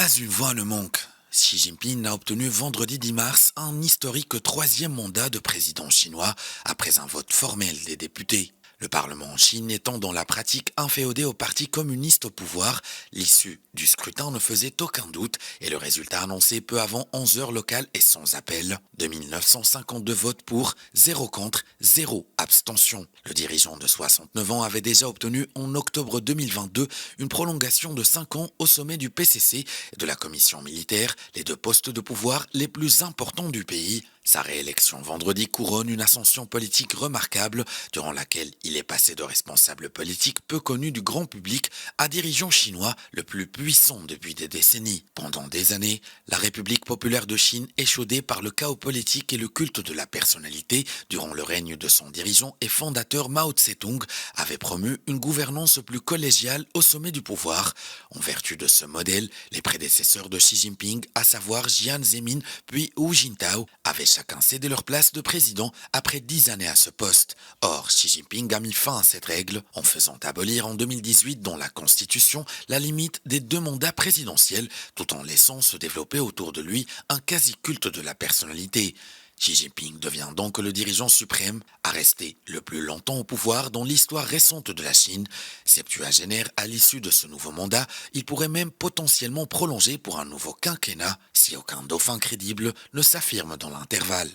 Pas une voix ne manque. Xi Jinping a obtenu vendredi 10 mars un historique troisième mandat de président chinois après un vote formel des députés. Le Parlement en Chine étant dans la pratique inféodé au Parti communiste au pouvoir, l'issue du scrutin ne faisait aucun doute et le résultat annoncé peu avant 11 heures locales est sans appel. 2952 votes pour, 0 contre, 0 abstention. Le dirigeant de 69 ans avait déjà obtenu en octobre 2022 une prolongation de 5 ans au sommet du PCC et de la commission militaire, les deux postes de pouvoir les plus importants du pays. Sa réélection vendredi couronne une ascension politique remarquable durant laquelle il est passé de responsable politique peu connu du grand public à dirigeant chinois le plus puissant depuis des décennies. Pendant des années, la République populaire de Chine, échaudée par le chaos politique et le culte de la personnalité durant le règne de son dirigeant et fondateur Mao Tse-tung, avait promu une gouvernance plus collégiale au sommet du pouvoir. En vertu de ce modèle, les prédécesseurs de Xi Jinping, à savoir Jiang Zemin puis Hu Jintao, avaient chacun cédé leur place de président après 10 années à ce poste. Or, Xi Jinping a mis fin à cette règle en faisant abolir en 2018 dans la Constitution la limite des 2 mandats présidentiels tout en laissant se développer autour de lui un quasi-culte de la personnalité. Xi Jinping devient donc le dirigeant suprême à rester le plus longtemps au pouvoir dans l'histoire récente de la Chine. Septuagénaire à l'issue de ce nouveau mandat, il pourrait même potentiellement prolonger pour un nouveau quinquennat si aucun dauphin crédible ne s'affirme dans l'intervalle.